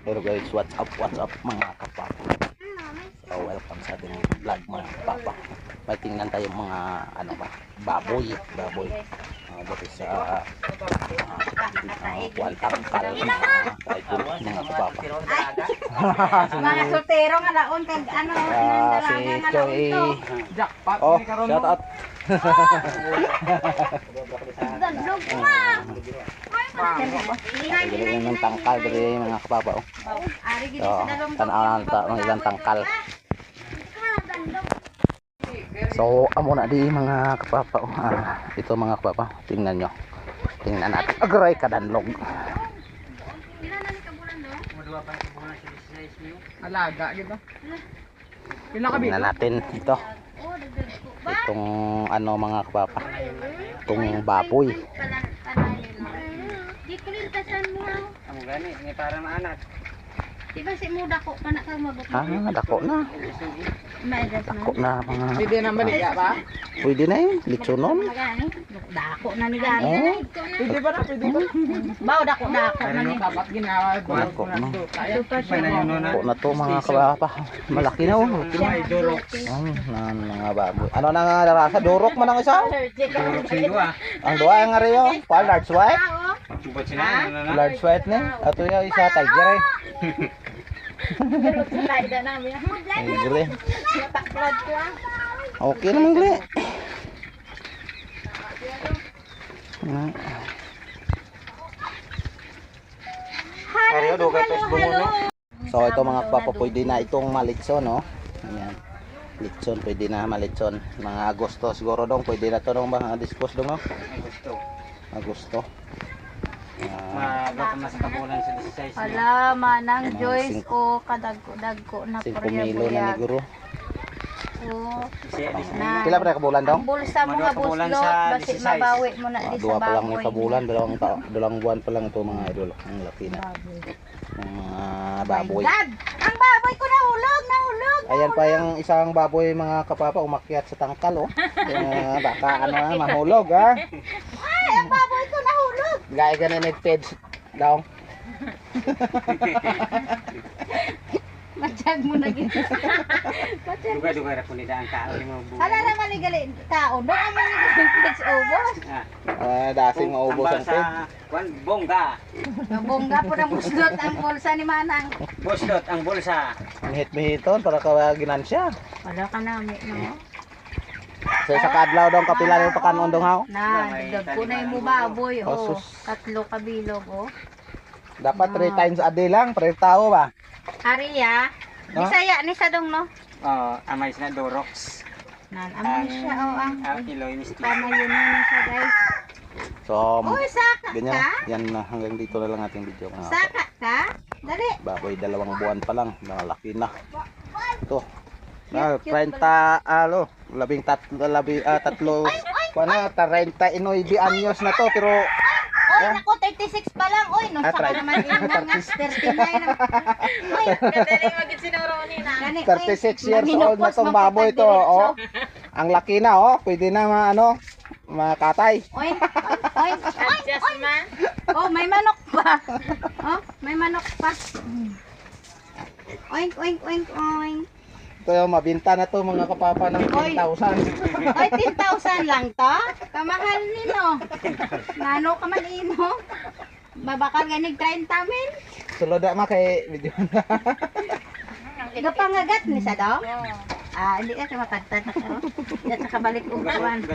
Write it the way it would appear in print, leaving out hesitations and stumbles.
Pero guys, what's up mga kapapa. So welcome sa ating vlog mga kapapa. May tingnan tayo mga ano ba, baboy. Dito sa kuwan tangkal mga kapapa. Mga soltero nga laon kag ano Si Choy. Oh, shout out. Dandog pa. Dili ng tangkal dili mga kapapa. Ari gid So, sa dalong tanaw ng ilang tangkal. So, amo na di mga kapapa. Ito mga kapapa, tingnan nyo. Tingnan natin. Agray kadanlog. Alaga gitu. Pila ka Tingnan natin ito. Itong ano mga kapapa. Itong baboy. Di kulintasan mo. Ang gani, ni para maanak. Di ba si muda ko kana ka mabuk. Dako na. Maidas Dako na. na mga. Pwede na baliya ba? Pwede na yun. Litsunon. Dako na ni gani. Oh. Pwede ba na? Pwede ba? Baw dako na ni. Dapat ginawa ko. Dako na. Super Dako na to mga kapapa. Malaki na oh. Malaki na. May durok. Mga baboy. Ano na nga narasa? Durok man ang isa? Durok singwa. Ang dua ang nga rin yun. Large white. Pagkubot sila na. Large white na. Ito yung isa. Tiger eh. Laida namin. Tiger eh. Taklad ko ah. Okay naman gali. So ito mga kapapa, pwede na itong malitson, no? Ayan. Litson, pwede na malitson. Mga Agosto siguro dong, pwede na to dong mga dispose dong, no? Agosto. Magapon na sa kabulan sa 16. Ala, manang Joyce ko kadagko na 5 milo na ni guro. Oh, Pila pa kabulan dong? ang bulsa mo nga Kabulan buslot, sa basi 16. mabawi mo na di Dua sa pa lang ni baboy. kabulan, dalawang buwan pa lang ito mga idol. Ang laki na. Mga baboy. Dad, ang baboy ko nahulog. Ayan pa yung isang baboy mga kapapa umakyat sa tangkal oh. Baka ano na mahulog ha. Ay, ang baboy ko nahulog. Gaya ganun nag-peds daw. Matiyag mo na gito. Duga-duga ra kun ang kaon mo bu. Hala naman ni gali taon. Doon ang mga kids ubos. Dasing maubos ang ped. Kwan bongga. Nabongga po ng buslot ang bulsa ni Manang. Boslot ang bulsa. Mihit-mihiton para ka ginansya. Wala ka namin, no? So sa kadlaw daw kapila rin pa kanon dong haw. Na, dagdag ko na yung baboy, oh. Sus. 3 kabilog, oh. Dapat 3 times a day lang, pre tao ba? Ariya, No? Bisaya ni sa dong, no? Amay sina Dorox. Nan, amon siya, oh, ang Iloy misti. pamayon na siya, guys. So Uy, saka ganyan ka? yan na hanggang dito na lang ating video mga Saka ka? Dali. baboy 2 buwan pa lang, malaki na. Ito. Cute, 30 ano, tatlo. Kuana 39 anyos na to pero Oy, naku, 36 pa lang. Oy, nung saka try. naman yung mga 39 na. Oy, kadali magit sinuro ni na. 36 years old na tong baboy to, oh. Ang laki na, oh. Pwede na makatay. Oy, oy, adjust man. Oh, may manok pa. Oh, may manok pa. Oink, oink, oink, oink. Ito yung mabinta na to mga kapapa ng 10,000. Oy, 10,000 lang to? Kamahal nino. Nano ka man ino? Babakal ganig 30 mil. Sulod na kay video na. Gapangagat ni sa daw? Hindi ka makagtad na ko. Hindi ka kabalik upuan.